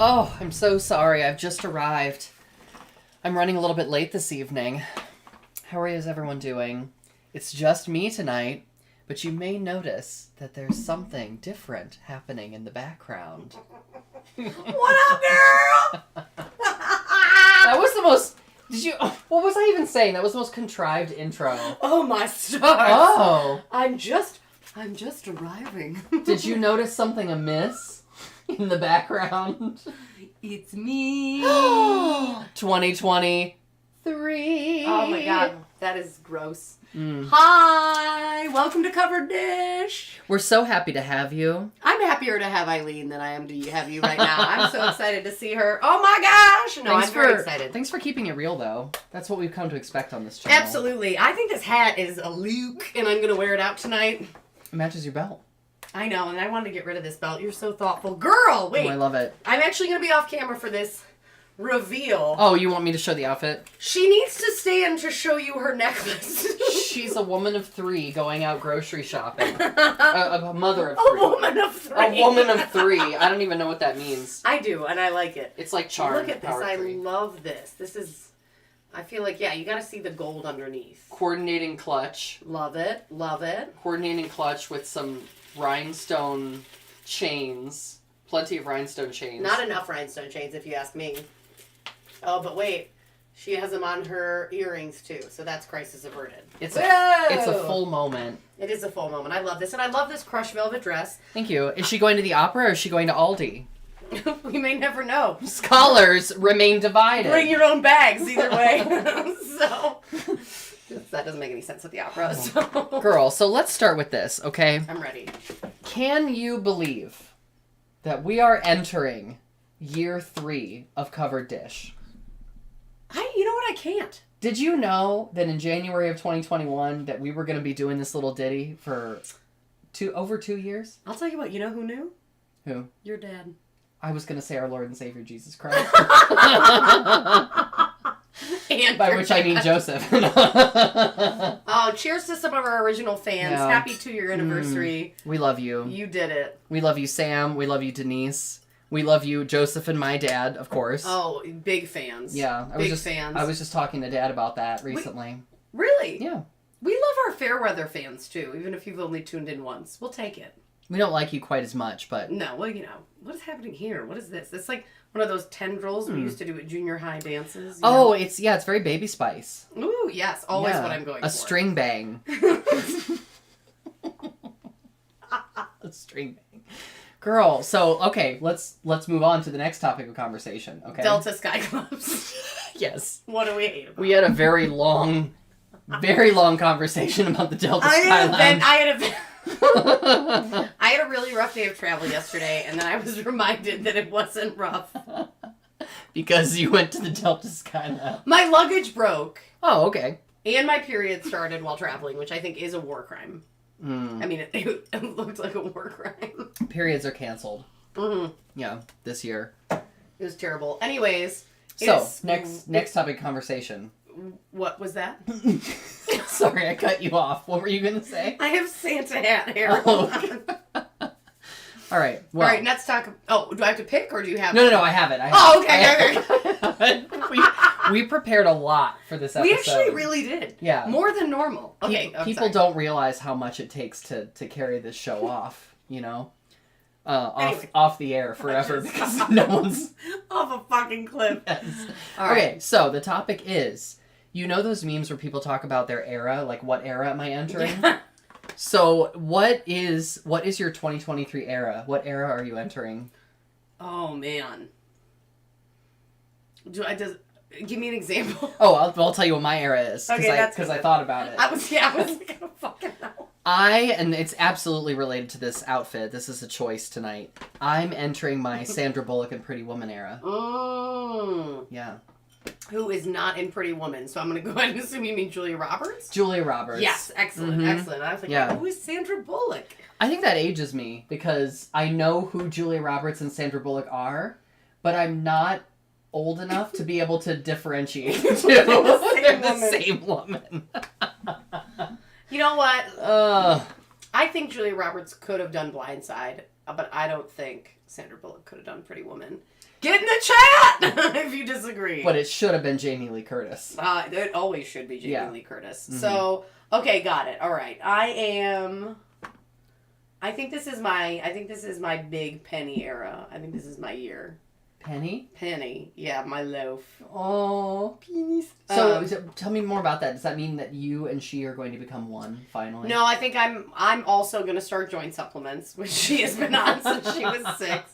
Oh, I'm so sorry. I've just arrived. I'm running a little bit late this evening. How is everyone doing? It's just me tonight, but you may notice that there's something different happening in the background. What up, girl? That was the most... What was I even saying? That was the most contrived intro. Oh, my stars. Oh. I'm just arriving. Did you notice something amiss in the background? It's me. 2023. Oh, my God. That is gross. Hi. Welcome to Covered Dish. We're so happy to have you. I'm happier to have Eileen than I am to have you right now. I'm so excited to see her. Oh, my gosh. No, I'm very excited. Thanks for keeping it real, though. That's what we've come to expect on this channel. Absolutely. I think this hat is a Luke, and I'm going to wear it out tonight. It matches your belt. I know, and I wanted to get rid of this belt. You're so thoughtful. Girl, wait. Oh, I love it. I'm actually going to be off camera for this reveal. Oh, you want me to show the outfit? She needs to stand to show you her necklace. She's a woman of 3 going out grocery shopping. A mother of 3. A woman of 3. A woman of 3. I don't even know what that means. I do, and I like it. It's like Charmed. Look at this. I love this. This is... I feel like, yeah, you got to see the gold underneath. Coordinating clutch. Love it. Love it. Coordinating clutch with some rhinestone chains. Plenty of rhinestone chains. Not enough rhinestone chains, if you ask me. Oh, but wait. She has them on her earrings, too. So that's crisis averted. It's a full moment. It is a full moment. I love this. And I love this crushed velvet dress. Thank you. Is she going to the opera or is she going to Aldi? We may never know. Scholars remain divided. Bring your own bags either way. So that doesn't make any sense at the opera. So. Girl, so let's start with this, okay? I'm ready. Can you believe that we are entering year 3 of Covered Dish? You know what? I can't. Did you know that in January of 2021 that we were going to be doing this little ditty for over 2 years? I'll tell you what. You know who knew? Who? Your dad. I was going to say our Lord and Savior Jesus Christ. And by which I mean Joseph. Oh, cheers to some of our original fans. Yeah. Happy 2-year anniversary. We love you. You did it. We love you, Sam. We love you, Denise. We love you, Joseph and my dad, of course. Oh, big fans. Yeah. Fans. I was just talking to Dad about that recently. Really? Yeah. We love our Fairweather fans, too, even if you've only tuned in once. We'll take it. We don't like you quite as much, but... No, well, you know, what is happening here? What is this? It's like one of those tendrils we used to do at junior high dances. Oh, know? It's very Baby Spice. Ooh, yes, always what I'm going for. A string bang. A string bang. Girl, so, okay, let's move on to the next topic of conversation, okay? Delta Sky Clubs. Yes. What do we hate about? We had a very long conversation about the Delta Sky Lounge. I had a really rough day of travel yesterday, and then I was reminded that it wasn't rough. Because you went to the Delta Sky Lounge. My luggage broke. Oh, okay. And my period started while traveling, which I think is a war crime. I mean, it looked like a war crime. Periods are canceled. Mm-hmm. Yeah, this year. It was terrible. Anyways. So, next topic conversation. What was that? Sorry, I cut you off. What were you going to say? I have Santa hat hair. Oh. All right. Well. All right, let's talk. Oh, do I have to pick or do you have No, I have it. Okay. We prepared a lot for this episode. We actually really did. Yeah. More than normal. Okay. People don't realize how much it takes to carry this show off, you know? Off the air forever because no one's... Off a fucking cliff. Yes. All right. Okay, so the topic is, you know those memes where people talk about their era? Like, what era am I entering? Yeah. So, what is your 2023 era? What era are you entering? Oh, man. Give me an example. Oh, I'll tell you what my era is. Because I thought about it. I was like, I don't fucking know. And it's absolutely related to this outfit. This is a choice tonight. I'm entering my Sandra Bullock and Pretty Woman era. Yeah. Who is not in Pretty Woman. So I'm going to go ahead and assume you mean Julia Roberts? Julia Roberts. Yes, excellent, excellent. I was like, who is Sandra Bullock? I think that ages me because I know who Julia Roberts and Sandra Bullock are, but I'm not old enough to be able to differentiate the two. They're the same woman. You know what? I think Julia Roberts could have done Blindside, but I don't think Sandra Bullock could have done Pretty Woman. Get in the chat if you disagree. But it should have been Jamie Lee Curtis. It always should be Jamie Lee Curtis. Mm-hmm. So, okay, got it. All right. I think this is my big Penny era. I think this is my year. Penny? Yeah, my loaf. Oh, penis. So tell me more about that. Does that mean that you and she are going to become one, finally? No, I think I'm also going to start joint supplements, which she has been on since she was 6.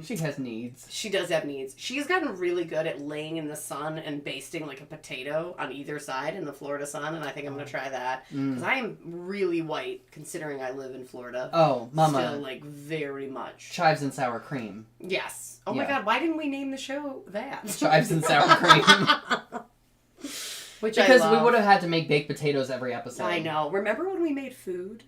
She has needs. She does have needs. She's gotten really good at laying in the sun and basting like a potato on either side in the Florida sun, and I think I'm going to try that. Because I am really white, considering I live in Florida. Oh, mama. Still, like, very much. Chives and sour cream. Yes. Oh my god, why didn't we name the show that? Chives and sour cream. Because we would have had to make baked potatoes every episode. I know. Remember when we made food?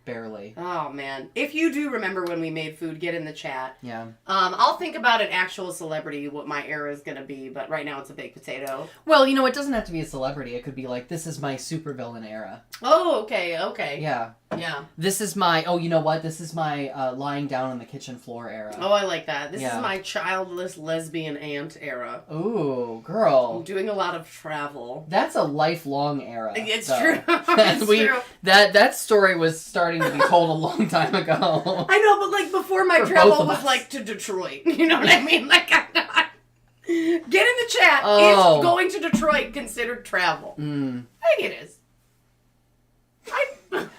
Barely. Oh, man. If you do remember when we made food, get in the chat. Yeah. I'll think about an actual celebrity, what my era is going to be, but right now it's a baked potato. Well, it doesn't have to be a celebrity. It could be like, this is my supervillain era. Oh, okay. Yeah. Yeah. This is my, you know what? This is my lying down on the kitchen floor era. Oh, I like that. This is my childless lesbian aunt era. Ooh, girl. I'm doing a lot of travel. That's a lifelong era. It's though. true. It's true. That story was starting to be told a long time ago. I know, but like before my For travel both of was us. like to Detroit. You know what I mean? Like, I'm not... Get in the chat. Oh. Is going to Detroit considered travel? I think it is.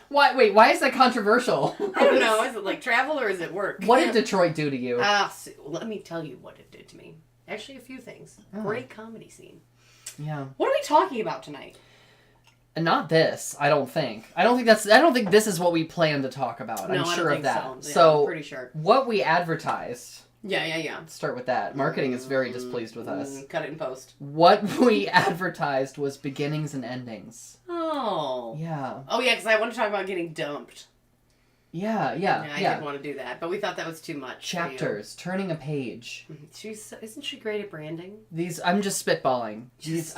Why? Wait, why is that controversial? I don't know. Is it like travel or is it work? What did Detroit do to you? Let me tell you what it did to me. Actually, a few things. Oh. Great comedy scene. Yeah. What are we talking about tonight? Not this, I don't think. I don't think this is what we plan to talk about. No, I'm sure I of don't that. think so. Yeah, So, I'm pretty sure. what we advertised. Yeah. Let's start with that. Marketing is very displeased with us. Cut it in post. What we advertised was beginnings and endings. Oh. Yeah. Oh, yeah, because I want to talk about getting dumped. Yeah. I didn't want to do that, but we thought that was too much. Chapters, turning a page. Isn't she great at branding? I'm just spitballing. These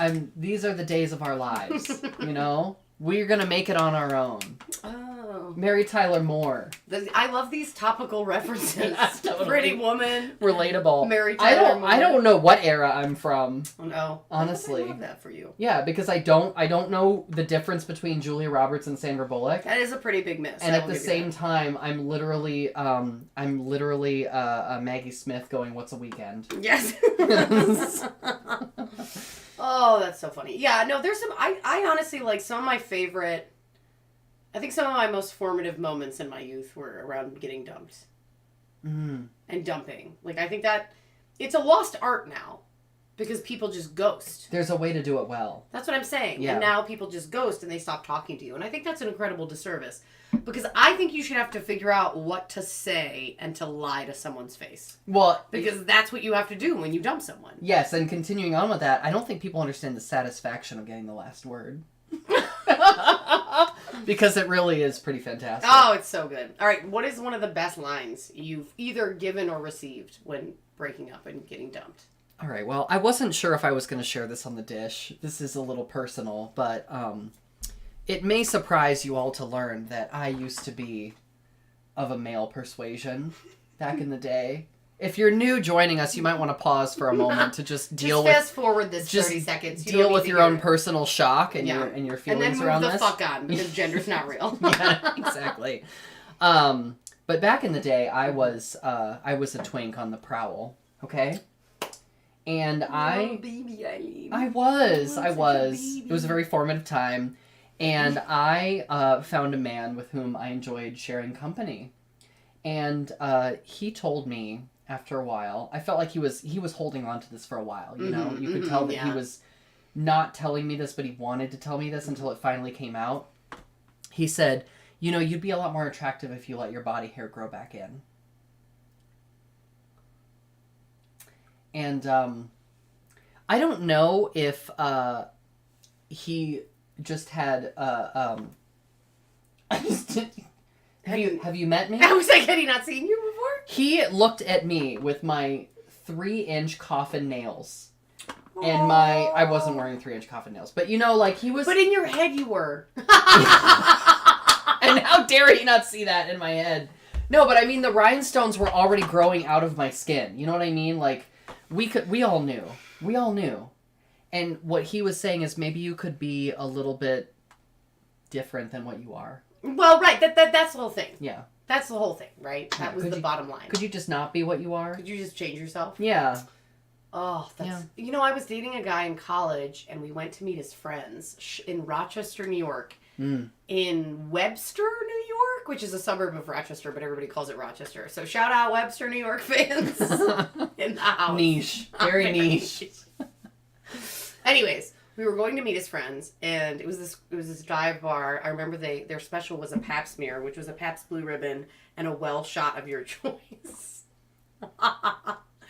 are the days of our lives. We're gonna make it on our own. Oh. Mary Tyler Moore. I love these topical references. Yeah, totally. Pretty Woman. Relatable. Mary Tyler Moore. I don't know what era I'm from. Oh, no. Honestly. I love that for you. Yeah, because I don't know the difference between Julia Roberts and Sandra Bullock. That is a pretty big miss. And at the same time, I'm literally Maggie Smith going, "What's a weekend?" Yes. Oh, that's so funny. Yeah, no, there's some... I honestly, like, some of my favorite... I think some of my most formative moments in my youth were around getting dumped. Mm. And dumping. Like, I think that... It's a lost art now. Because people just ghost. There's a way to do it well. That's what I'm saying. Yeah. And now people just ghost and they stop talking to you. And I think that's an incredible disservice. Because I think you should have to figure out what to say and to lie to someone's face. Well... Because that's what you have to do when you dump someone. Yes, and continuing on with that, I don't think people understand the satisfaction of getting the last word. Because it really is pretty fantastic. Oh, it's so good. All right, what is one of the best lines you've either given or received when breaking up and getting dumped? All right, well, I wasn't sure if I was going to share this on the dish. This is a little personal, but it may surprise you all to learn that I used to be of a male persuasion back in the day. If you're new joining us, you might want to pause for a moment to just deal with... Just fast forward this 30 seconds. You Deal with your own personal shock and your feelings around this. And then move the fuck on, because gender's not real. Yeah, exactly. But back in the day, I was a twink on the prowl, okay? And baby Eileen. I was. Baby. It was a very formative time. And I found a man with whom I enjoyed sharing company. And he told me after a while, I felt like he was holding on to this for a while, you know? You could tell that he was not telling me this, but he wanted to tell me this until it finally came out. He said, you'd be a lot more attractive if you let your body hair grow back in. And I don't know if he just had I just did. Have you met me? I was like, had he not seen you before? He looked at me with my 3-inch coffin nails. And I wasn't wearing 3-inch coffin nails, but like he was. But in your head you were. And how dare he not see that in my head? No, but I mean the rhinestones were already growing out of my skin. You know what I mean? Like we all knew. We all knew. And what he was saying is maybe you could be a little bit different than what you are. Well, right. That's the whole thing. Yeah. That's the whole thing, right? That was the bottom line. Could you just not be what you are? Could you just change yourself? Yeah. Oh, that's... Yeah. I was dating a guy in college, and we went to meet his friends in Rochester, New York. In Webster, New York, which is a suburb of Rochester, but everybody calls it Rochester. So shout out Webster, New York fans in the house. Niche. Very niche. Anyways, we were going to meet his friends, and it was this dive bar. I remember their special was a Pabst smear, which was a Pabst Blue Ribbon and a well shot of your choice.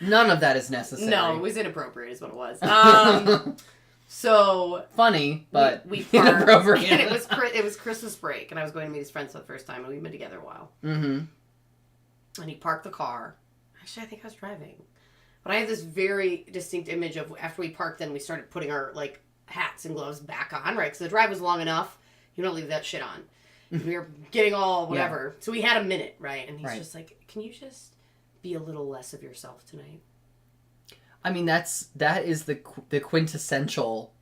None of that is necessary. No, it was inappropriate is what it was. So funny, but we parked, inappropriate. And it was Christmas break, and I was going to meet his friends for the first time, and we've been together a while. Mm-hmm. And he parked the car. Actually, I think I was driving, but I have this very distinct image of after we parked, then we started putting our hats and gloves back on, right? Because the drive was long enough. You don't leave that shit on. We were getting all whatever, so we had a minute, right? And he's just like, "Can you just be a little less of yourself tonight?" I mean, that is the quintessential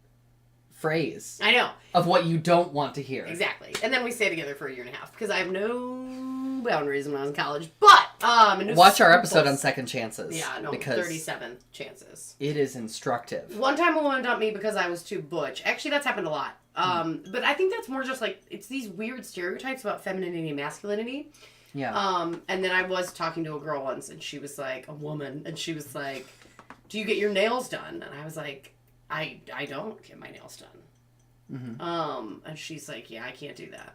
phrase. I know. Of what you don't want to hear. Exactly. And then we stayed together for a year and a half because I have no boundaries when I was in college. But, watch our episode on second chances. Yeah, no, because 37 chances. It is instructive. One time a woman dumped me because I was too butch. Actually, that's happened a lot. But I think that's more just it's these weird stereotypes about femininity and masculinity. Yeah. And then I was talking to a girl once, and she was like, a woman, and she was like, "Do you get your nails done?" And I was like, I don't get my nails done. Mm-hmm. And she's like, "Yeah, I can't do that."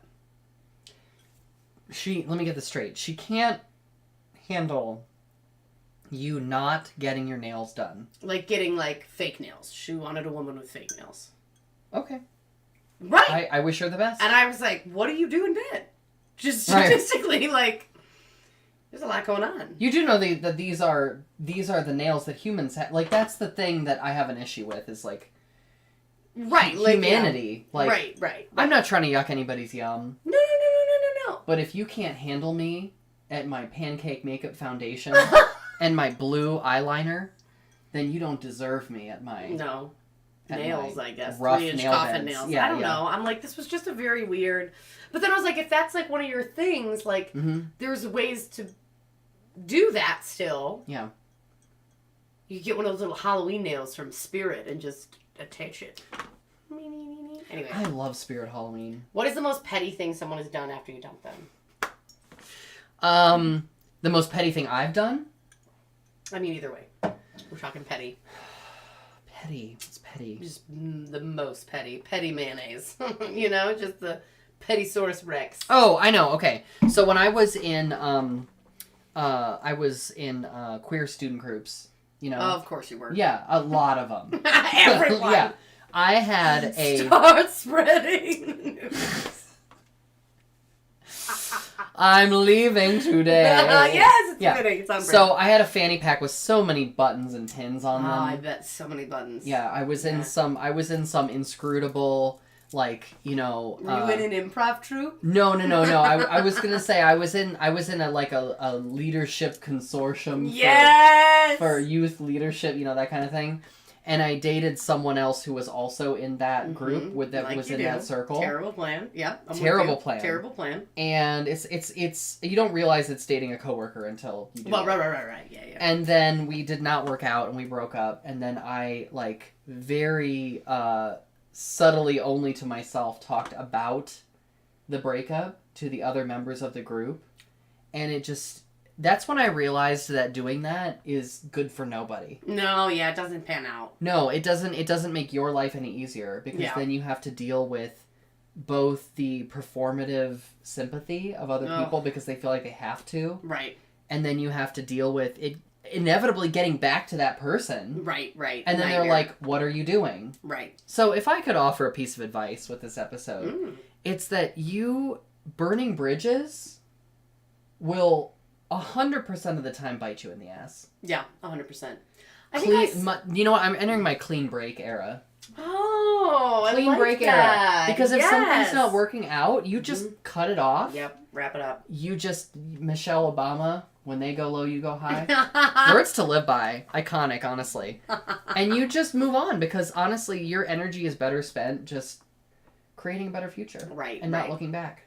Let me get this straight. She can't handle you not getting your nails done. Like getting fake nails. She wanted a woman with fake nails. Okay. Right. I wish her the best. And I was like, "What do you do in bed?" Just statistically, there's a lot going on. You do know that these are the nails that humans have. That's the thing that I have an issue with is right, humanity. Yeah. Right. I'm not trying to yuck anybody's yum. No. But if you can't handle me at my pancake makeup foundation and my blue eyeliner, then you don't deserve me at my nails. I guess rough 3-inch nail coffin beds. nails. Yeah, I don't know. I'm like, this was just a very weird. But then I was like, if that's one of your things, there's ways to do that still. Yeah. You get one of those little Halloween nails from Spirit and just attach it. Anyway. I love Spirit Halloween. What is the most petty thing someone has done after you dump them? The most petty thing I've done? I mean, either way. We're talking petty. Petty. What's petty? Just the most petty. Petty mayonnaise. Just the petty source Rex. Oh, I know. Okay. So when I was in queer student groups, Oh, of course you were. Yeah, a lot of them. Everyone. Yeah. I had a... Start spreading news. I'm leaving today. Yes, it's fitting. It's on brand. So I had a fanny pack with so many buttons and pins on them. Oh, I bet so many buttons. Yeah, I was in some inscrutable, Were you in an improv troupe? No. I was gonna say I was in a leadership consortium. Yes. For youth leadership, that kind of thing. And I dated someone else who was also in that group was in that circle. Terrible plan. Yeah. Terrible plan. Terrible plan. And it's you don't realize it's dating a coworker until you do. Well, right. Yeah. And then we did not work out and we broke up. And then I very subtly only to myself talked about the breakup to the other members of the group. And that's when I realized that doing that is good for nobody. No, yeah, it doesn't pan out. No, it doesn't make your life any easier because then you have to deal with both the performative sympathy of other people because they feel like they have to. Right. And then you have to deal with it inevitably getting back to that person. Right. And then they're like, "What are you doing?" Right. So if I could offer a piece of advice with this episode, it's that burning bridges will 100% of the time bite you in the ass. Yeah, 100%. You know what? I'm entering my clean break era. Oh, Clean I like break that. era. Because if Yes. something's not working out, you just cut it off. Yep, wrap it up. You just, Michelle Obama, when they go low, you go high. Words to live by. Iconic, honestly. And you just move on because, honestly, your energy is better spent just creating a better future. Right, And not looking back.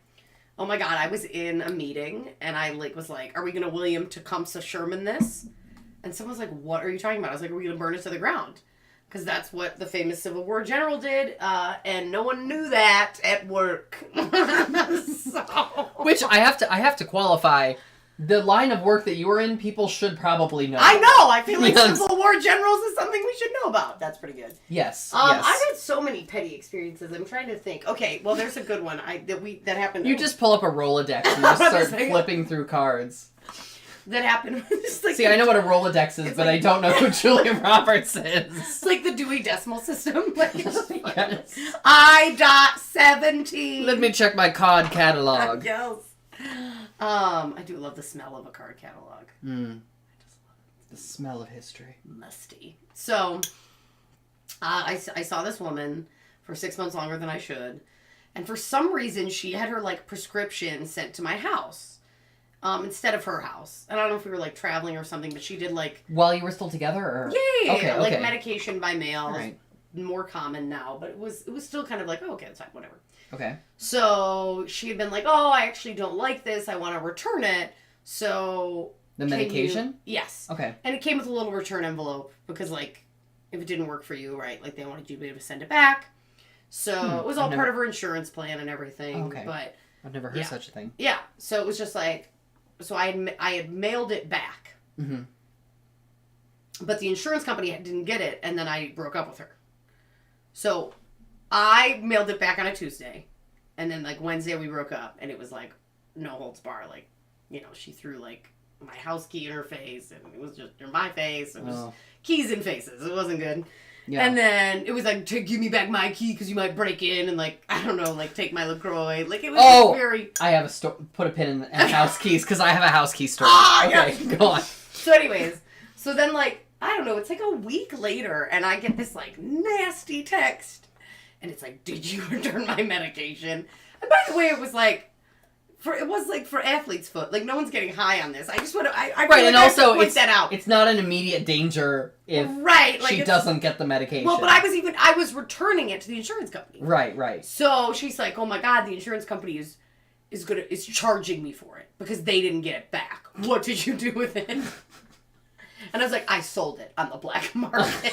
Oh my God, I was in a meeting and I was like, are we going to William Tecumseh Sherman this? And someone was like, what are you talking about? I was like, are we going to burn it to the ground? Because that's what the famous Civil War general did, and no one knew that at work. So. Which I have to qualify. The line of work that you were in, people should probably know. I know. I feel like Yes. Civil War generals is something we should know about. That's pretty good. Yes. Yes. I've had so many petty experiences. I'm trying to think. Okay, well, there's a good one. That happened. You just pull up a Rolodex and just start flipping through cards. That happened. Like See, I know what a Rolodex is, but I don't know who Julia Roberts is. It's like the Dewey Decimal System. Like, Yes. I.17. Let me check my card catalog. Yes. I do love the smell of a card catalog. I just love it. The smell of history. Musty. So, I saw this woman for 6 months longer than I should. And for some reason, she had her, like, prescription sent to my house. Instead of her house. And I don't know if we were, like, traveling or something, but she did, like... While you were still together, or...? Yeah. Okay, Like, medication by mail. Right. More common now, but it was still kind of like, oh, okay, that's fine, whatever. Okay. So, she had been like, oh, I actually don't like this. I want to return it. So... The medication? Yes. Okay. And it came with a little return envelope because, like, if it didn't work for you, right, like, they wanted you to be able to send it back. So, it was all part of her insurance plan and everything. Okay. But... I've never heard such a thing. Yeah. So, it was just like... So, I had mailed it back. Mm-hmm. But the insurance company didn't get it, and then I broke up with her. So, I mailed it back on a Tuesday. And then, like, Wednesday we broke up, and it was, like, no holds bar. Like, you know, she threw, like, my house key in her face, and it was just in my face. It was keys in faces. It wasn't good. Yeah. And then it was like, give me back my key because you might break in and, like, I don't know, like, take my LaCroix. Like, it was very... I have a put a pin in house keys because I have a house key story. Okay, yeah. Go on. So anyways, so then, like, I don't know, it's like a week later and I get this, like, nasty text. And it's like, did you return my medication? And by the way, it was like, for athlete's foot. Like, no one's getting high on this. I just want to, I right, and also point that out. It's not an immediate danger if she doesn't get the medication. Well, but I was returning it to the insurance company. Right. So she's like, oh my God, the insurance company is charging me for it because they didn't get it back. What did you do with it? And I was like, I sold it on the black market.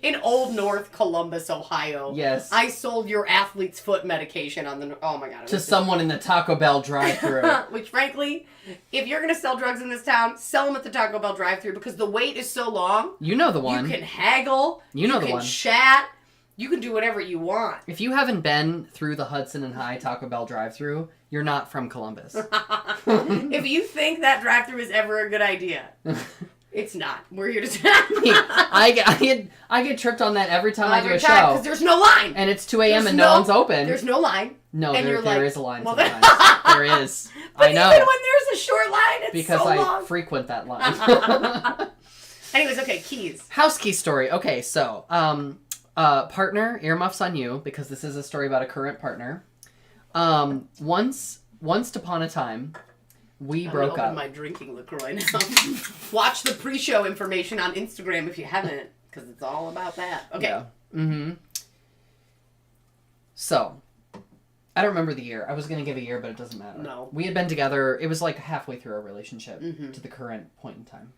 In Old North Columbus, Ohio. Yes. I sold your athlete's foot medication on the... Oh, my God. To someone in the Taco Bell drive-thru. Which, frankly, if you're going to sell drugs in this town, sell them at the Taco Bell drive-thru because the wait is so long. You know the one. You can haggle. You know the one. You can chat. You can do whatever you want. If you haven't been through the Hudson and High Taco Bell drive-thru, you're not from Columbus. If you think that drive-thru is ever a good idea... It's not. We're here to tell you. I get tripped on that every time I do a show. Because there's no line. And it's 2 a.m. and no one's open. There's no line. No, there is a line sometimes. There is. But I know. Even when there's a short line, it's because so long. I frequent that line. Anyways, okay, keys. House key story. Okay, so, partner, earmuffs on you, because this is a story about a current partner. Once upon a time... We broke up. My drinking LaCroix now. Watch the pre-show information on Instagram if you haven't, because it's all about that. Okay. Yeah. Mm-hmm. So, I don't remember the year. I was going to give a year, but it doesn't matter. No. We had been together. It was like halfway through our relationship to the current point in time.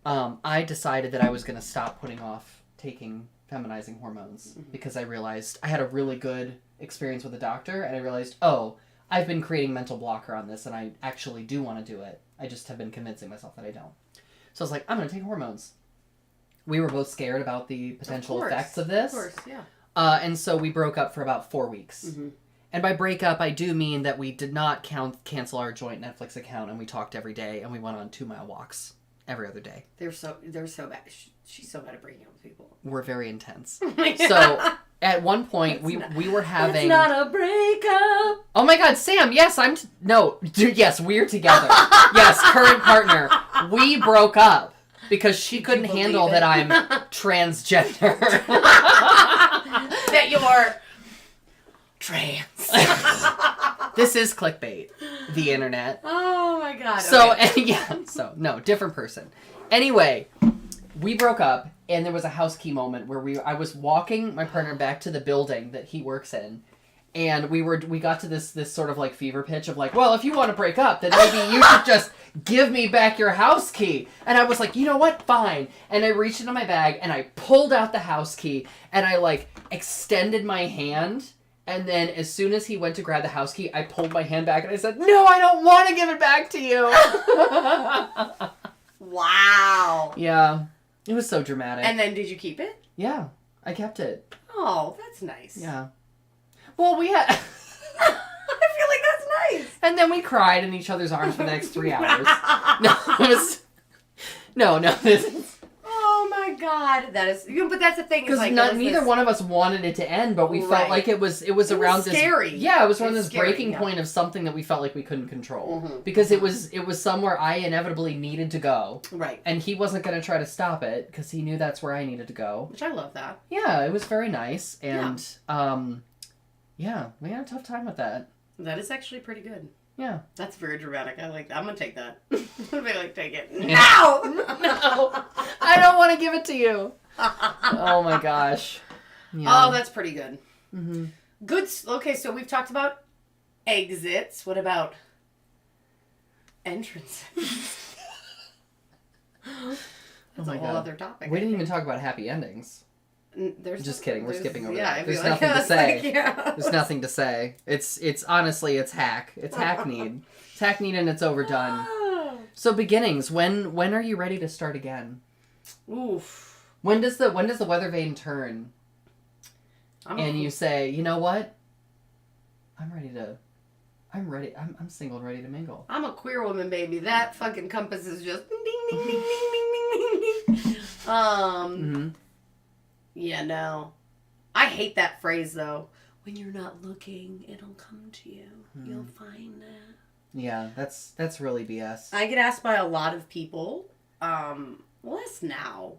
I decided that I was going to stop putting off taking feminizing hormones because I realized I had a really good experience with a doctor, and I realized, I've been creating mental blocker on this, and I actually do want to do it. I just have been convincing myself that I don't. So I was like, I'm going to take hormones. We were both scared about the potential effects of this. Of course, yeah. And so we broke up for about 4 weeks. Mm-hmm. And by break up, I do mean that we did not cancel our joint Netflix account, and we talked every day, and we went on 2-mile walks every other day. They're so bad. She's so bad at breaking up with people. We're very intense. So... At one point, we were having... It's not a breakup. Oh my God, Sam, yes, yes, we're together. Yes, current partner. We broke up. because she couldn't believe handle it? that I'm transgender. That you're trans. This is clickbait. The internet. Oh my god. So, okay. no, different person. Anyway, we broke up, and there was a house key moment where I was walking my partner back to the building that he works in, and we got to this sort of like fever pitch of like, well, if you want to break up, then maybe you should just give me back your house key. And I was like, you know what? Fine. And I reached into my bag, and I pulled out the house key, and I like extended my hand. And then as soon as he went to grab the house key, I pulled my hand back and I said, no, I don't want to give it back to you. Wow. Yeah. It was so dramatic. And then did you keep it? Yeah. I kept it. Oh, that's nice. Yeah. Well, we had... I feel like that's nice. And then we cried in each other's arms for the next 3 hours. No, it was... No, this is... Oh my god, that is. But that's the thing. Because like, neither one of us wanted it to end, but we felt like it was around this scary. Yeah, it was around this scary, breaking point of something that we felt like we couldn't control because it was somewhere I inevitably needed to go. Right. And he wasn't going to try to stop it because he knew that's where I needed to go. Which I love that. Yeah, it was very nice, and yeah, we had a tough time with that. That is actually pretty good. Yeah. That's very dramatic. I like that. I'm going to take that. I'm going to be like, take it. Yeah. No! No! I don't want to give it to you. Oh my gosh. Yeah. Oh, that's pretty good. Mm-hmm. Good. Okay, so we've talked about exits. What about entrances? That's a whole other topic. We didn't even talk about happy endings. There's Just kidding. We're skipping over that. I There's feel like nothing to say. like, yeah. There's nothing to say. It's honestly, it's hack. It's hackneyed. It's hackneyed and it's overdone. So beginnings. When are you ready to start again? Oof. When does the weather vane turn? You say, you know what? I'm ready. I'm single and ready to mingle. I'm a queer woman, baby. That fucking compass is just ding ding ding ding ding ding ding ding. Mm-hmm. Yeah, no. I hate that phrase, though. When you're not looking, it'll come to you. You'll find that. Yeah, that's really BS. I get asked by a lot of people, less now.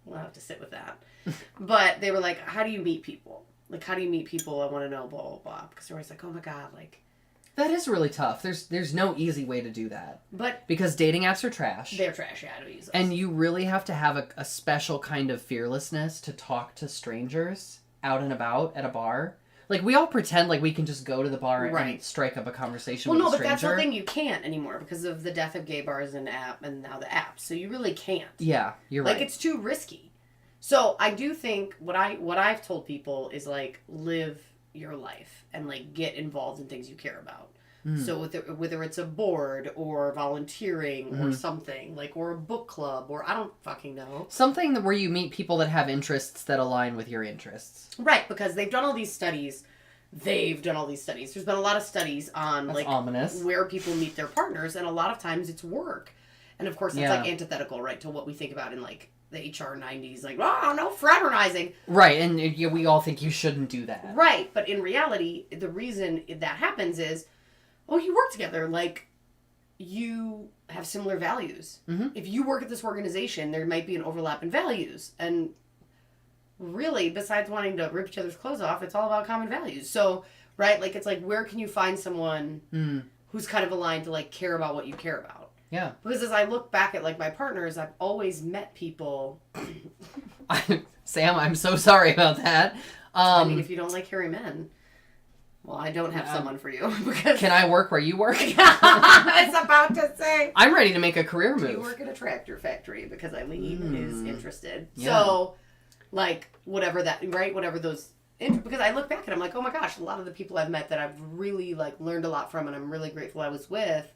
We'll have to sit with that. But they were like, how do you meet people? Like, how do you meet people? I want to know, blah, blah, blah. Because they're always like, oh my God, like... That is really tough. There's no easy way to do that. But because dating apps are trash. They're trash, yeah, I don't use those. And you really have to have a special kind of fearlessness to talk to strangers out and about at a bar. Like, we all pretend like we can just go to the bar and strike up a conversation with a stranger. Well, no, but that's the thing. You can't anymore because of the death of gay bars and now the apps. So you really can't. Yeah, you're right. Like, it's too risky. So I do think what I've told people is, like, live your life and, like, get involved in things you care about. So whether it's a board or volunteering or something, like, or a book club or I don't fucking know. Something where you meet people that have interests that align with your interests. Right, because they've done all these studies. There's been a lot of studies on That's like ominous. Where people meet their partners, and a lot of times it's work. And of course that's like antithetical, right, to what we think about in like the HR 90s, like, oh, no fraternizing. Right, and we all think you shouldn't do that. Right, but in reality, the reason that happens is, oh, you work together, like, you have similar values. Mm-hmm. If you work at this organization, there might be an overlap in values. And really, besides wanting to rip each other's clothes off, it's all about common values. So, right, like, it's like, where can you find someone who's kind of aligned to, like, care about what you care about? Yeah. Because as I look back at, like, my partners, I've always met people... Sam, I'm so sorry about that. I mean, if you don't like hairy men... Well, I don't have someone for you. Because can I work where you work? I was about to say. I'm ready to make a career move. You work at a tractor factory because Eileen is interested. Yeah. So, like, whatever those... Because I look back and I'm like, oh my gosh, a lot of the people I've met that I've really, like, learned a lot from and I'm really grateful I was with,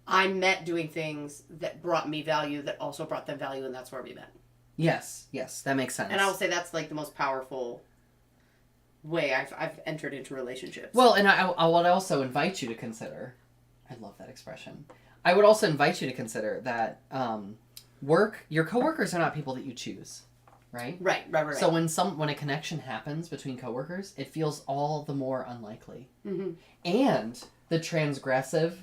I met doing things that brought me value that also brought them value, and that's where we met. Yes, that makes sense. And I will say that's, like, the most powerful... way I've entered into relationships. Well, and I would also invite you to consider, I love that expression, I would also invite you to consider that your coworkers are not people that you choose, right? Right. So when a connection happens between coworkers, it feels all the more unlikely. Mm-hmm. And the transgressive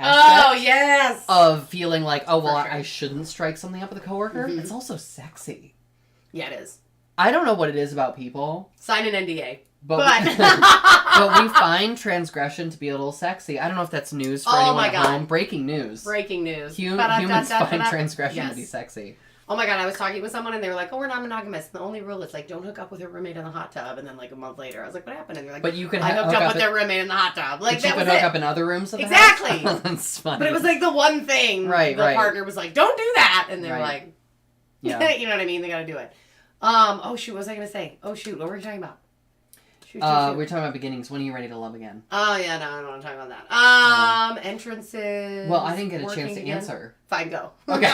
aspect. Oh, yes! Of feeling like, oh, well, For sure. I shouldn't strike something up with a coworker. Mhm. It's also sexy. Yeah, it is. I don't know what it is about people. Sign an NDA. But we find transgression to be a little sexy. I don't know if that's news for anyone at home. Breaking news. Breaking news. Humans find transgression to be sexy. Oh my god, I was talking with someone and they were like, oh, we're not monogamous. The only rule is like, don't hook up with your roommate in the hot tub. And then like a month later, I was like, what happened? And they're like, but you can I hooked up with their roommate in the hot tub. Like, but you that was could hook it. up in other rooms of the Exactly. house? That's funny. But it was like the one thing the partner was like, don't do that. And they were like, yeah. You know what I mean? They got to do it. Oh shoot, what was I going to say? Oh shoot, what were we talking about? Shoot. We're talking about beginnings. When are you ready to love again? Oh yeah, no, I don't want to talk about that. Entrances. Well, I didn't get a chance to answer. Fine, go. Okay.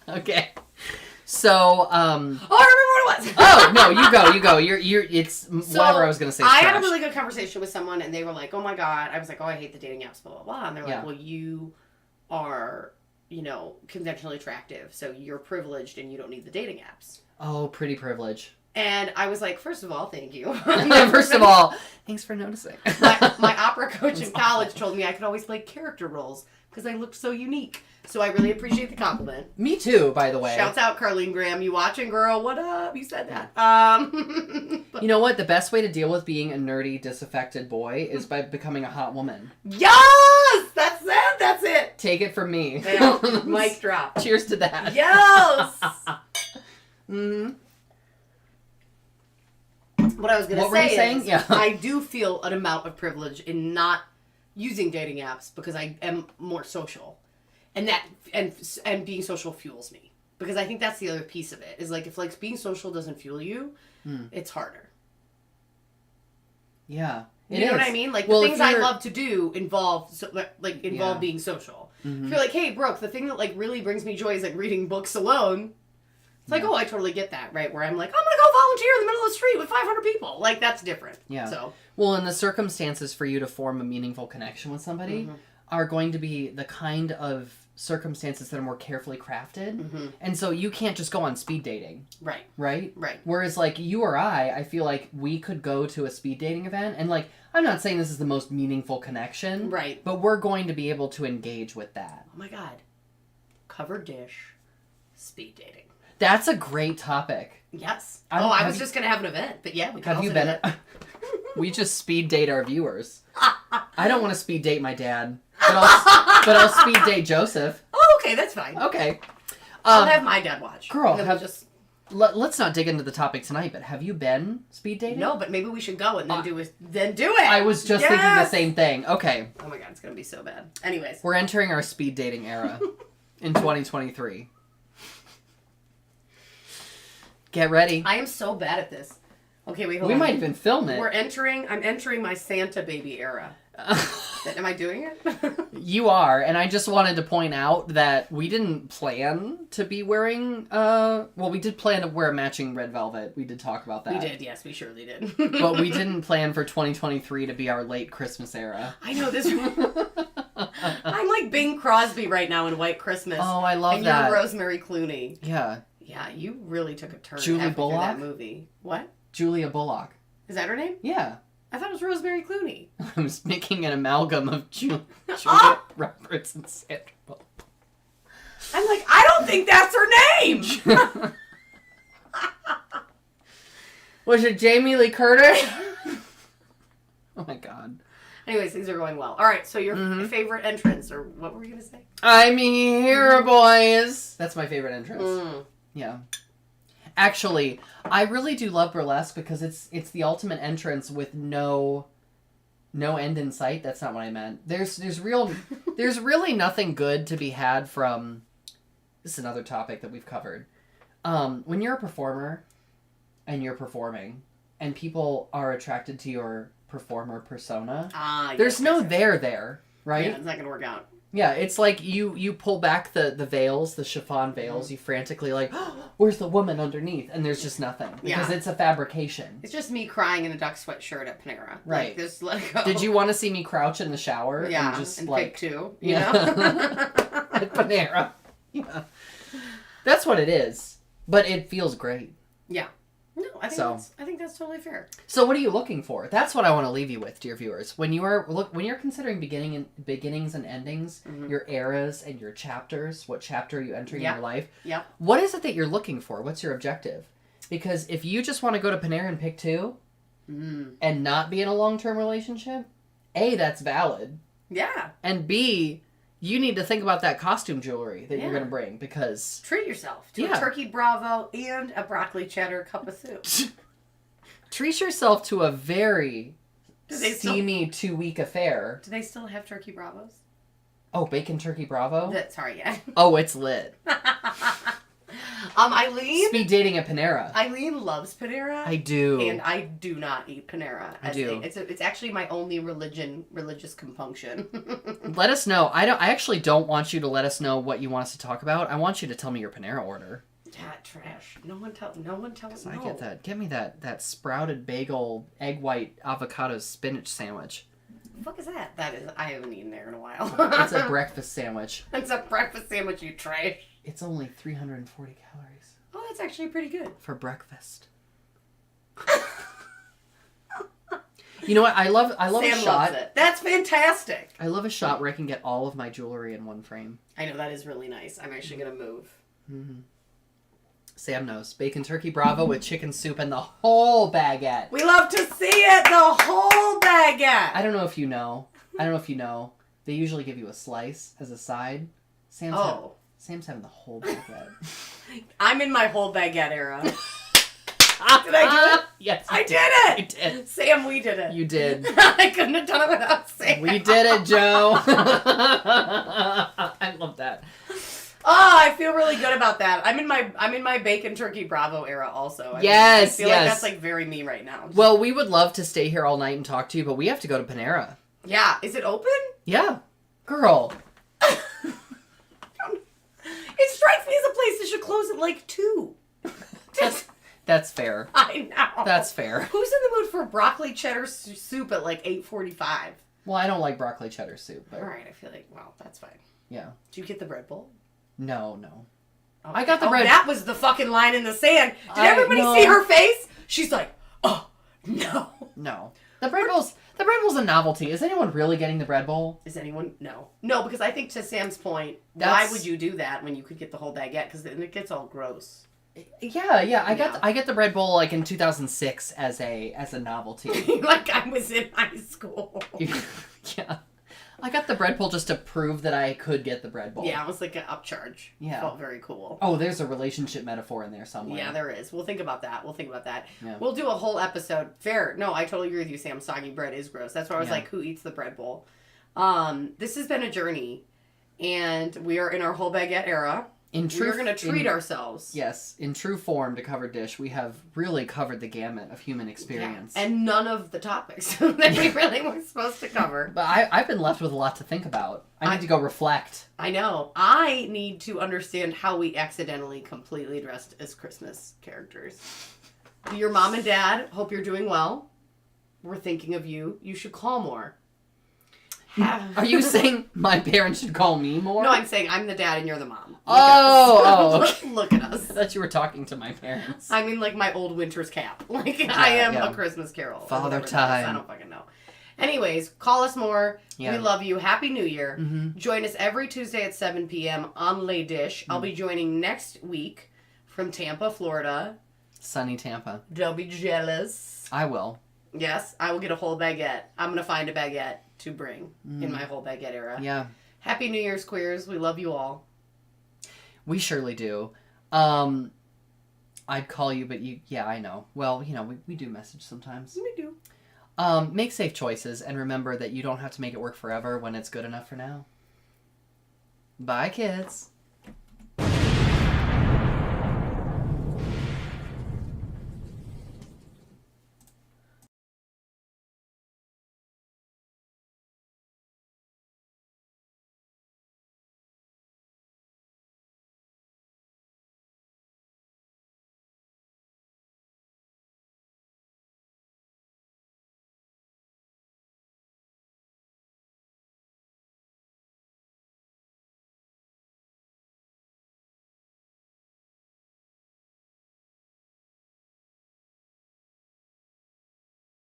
Okay. So, oh, I remember what it was. Oh, no, you go. You're it's whatever I was going to say. I had a really good conversation with someone and they were like, oh my god. I was like, oh, I hate the dating apps, blah, blah, blah. And they're like, well, you are, conventionally attractive, so you're privileged and you don't need the dating apps. Oh, pretty privilege. And I was like, first of all, thank you. First of all, thanks for noticing. my opera coach in college told me I could always play character roles because I looked so unique. So I really appreciate the compliment. Me too, by the way. Shouts out, Carlene Graham. You watching, girl? What up? You said that. You know what? The best way to deal with being a nerdy, disaffected boy is by becoming a hot woman. Yes! That's it! That's it! Take it from me. Yeah. Mic drop. Cheers to that. Yes! Mm-hmm. What I was going to say were you saying? Is, yeah. I do feel an amount of privilege in not using dating apps because I am more social. And that and being social fuels me. Because I think that's the other piece of it. Is like if like being social doesn't fuel you, it's harder. Yeah. You know what I mean? Like the things I love to do involve being social. Mm-hmm. If you're like, hey Brooke, the thing that like really brings me joy is like reading books alone. It's like, oh, I totally get that, right? Where I'm like, I'm gonna go volunteer in the middle of the street with 500 people. Like that's different. Yeah. So well, and the circumstances for you to form a meaningful connection with somebody are going to be the kind of circumstances that are more carefully crafted. And so you can't just go on speed dating. Right. Right? Right. Whereas like you or I feel like we could go to a speed dating event and like, I'm not saying this is the most meaningful connection. Right. But we're going to be able to engage with that. Oh my God. Covered dish. Speed dating. That's a great topic. Yes. I was just going to have an event, but yeah, we can have you been it? We just speed date our viewers. I don't want to speed date my dad, but I'll speed date Joseph. Oh, okay, that's fine. Okay. I'll have my dad watch. Girl, let's not dig into the topic tonight, but have you been speed dating? No, but maybe we should go and then do it. I was just thinking the same thing. Okay. Oh my God, it's going to be so bad. Anyways. We're entering our speed dating era in 2023. Get ready. I am so bad at this. Okay, wait, hold on. We might even film it. I'm entering my Santa baby era. Am I doing it? You are, and I just wanted to point out that we didn't plan to be wearing, we did plan to wear matching red velvet. We did talk about that. We did, yes, we surely did. But we didn't plan for 2023 to be our late Christmas era. I know this. I'm like Bing Crosby right now in White Christmas. Oh, I love and that. And you're Rosemary Clooney. Yeah. Yeah, you really took a turn Julie Bullock? that movie. What? Julia Bullock. Is that her name? Yeah. I thought it was Rosemary Clooney. I was making an amalgam of Julia Roberts and Sandra Bullock. I'm like, I don't think that's her name! Was it Jamie Lee Curtis? Oh my God. Anyways, things are going well. All right, so your favorite entrance, or what were you going to say? I'm here, boys. That's my favorite entrance. Yeah. Actually, I really do love burlesque because it's the ultimate entrance with no end in sight. That's not what I meant. There's really nothing good to be had from. This is another topic that we've covered. When you're a performer, and you're performing, and people are attracted to your performer persona, there's no there, right? Yeah, it's not gonna work out. Yeah, it's like you pull back the veils, the chiffon veils, you frantically like, oh, where's the woman underneath? And there's just nothing. Because it's a fabrication. It's just me crying in a duck sweatshirt at Panera. Right. Like, just let it go. Did you want to see me crouch in the shower? Yeah, And just and like... pick two, yeah. At Panera. Yeah. That's what it is. But it feels great. Yeah. No, I think that's totally fair. So what are you looking for? That's what I want to leave you with, dear viewers. When you're considering beginnings and endings, your eras and your chapters, what chapter you enter in your life. Yep. What is it that you're looking for? What's your objective? Because if you just want to go to Panera and pick two and not be in a long-term relationship, A, that's valid. Yeah. And B, you need to think about that costume jewelry that you're going to bring because... Treat yourself to a turkey Bravo and a broccoli cheddar cup of soup. Treat yourself to a very steamy 2-week affair. Do they still have turkey Bravos? Oh, bacon turkey Bravo? Sorry, yeah. Oh, it's lit. Eileen... Speed dating at Panera. Eileen loves Panera. I do. And I do not eat Panera. I do. It's actually my only religious compunction. Let us know. I actually don't want you to let us know what you want us to talk about. I want you to tell me your Panera order. Yeah, trash. No one tells. I get that. Get me that sprouted bagel, egg white, avocado, spinach sandwich. The fuck is that? I haven't eaten there in a while. It's a breakfast sandwich. It's a breakfast sandwich, you trash. It's only 340 calories. Oh, that's actually pretty good. For breakfast. You know what? I love Sam a shot. Loves it. That's fantastic. I love a shot where I can get all of my jewelry in one frame. I know, that is really nice. I'm actually going to move. Mm-hmm. Sam knows. Bacon turkey Bravo with chicken soup and the whole baguette. We love to see it, the whole baguette. I don't know if you know. They usually give you a slice as a side. Sam's having the whole baguette. I'm in my whole baguette era. Did I do it? Yes. I did it. You did. Sam, we did it. You did. I couldn't have done it without Sam. We did it, Joe. I love that. Oh, I feel really good about that. I'm in my bacon turkey Bravo era also. I feel like that's like very me right now. Well, we would love to stay here all night and talk to you, but we have to go to Panera. Yeah. Is it open? Yeah. Girl. It strikes me as a place that should close at like 2. That's fair. I know. That's fair. Who's in the mood for broccoli cheddar soup at like 8:45? Well, I don't like broccoli cheddar soup. But... All right, I feel like, well, that's fine. Yeah. Did you get the bread bowl? No. Okay. I got the bread. That was the fucking line in the sand. Did everybody see her face? She's like, oh, no. No. The bread bowl's a novelty. Is anyone really getting the bread bowl? Is anyone? No. No, because I think to Sam's point, why would you do that when you could get the whole baguette? Because then it gets all gross. Yeah. I get the bread bowl like in 2006 as a novelty. Like I was in high school. Yeah. I got the bread bowl just to prove that I could get the bread bowl. Yeah, it was like an upcharge. Yeah. It felt very cool. Oh, there's a relationship metaphor in there somewhere. Yeah, there is. We'll think about that. Yeah. We'll do a whole episode. Fair. No, I totally agree with you, Sam. Soggy bread is gross. That's why I was like, who eats the bread bowl? This has been a journey, and we are in our whole baguette era. We're going to treat ourselves. Yes. In true form to cover dish, we have really covered the gamut of human experience. Yeah. And none of the topics that we really were supposed to cover. But I've been left with a lot to think about. I need to go reflect. I know. I need to understand how we accidentally completely dressed as Christmas characters. Your mom and dad, hope you're doing well. We're thinking of you. You should call more. Are you saying my parents should call me more? No, I'm saying I'm the dad and you're the mom. Look at us. I thought you were talking to my parents. I mean, like my old winter's cap. Like, I am a Christmas Carol. Father time. I don't fucking know. Anyways, call us more. Yeah. We love you. Happy New Year. Mm-hmm. Join us every Tuesday at 7 p.m. on Lay Dish. I'll be joining next week from Tampa, Florida. Sunny Tampa. Don't be jealous. I will. Yes, I will get a whole baguette. I'm going to find a baguette to bring in my whole baguette era. Yeah. Happy New Year's, queers. We love you all. We surely do. I'd call you, but I know. Well, we do message sometimes. We do. Make safe choices and remember that you don't have to make it work forever when it's good enough for now. Bye, kids.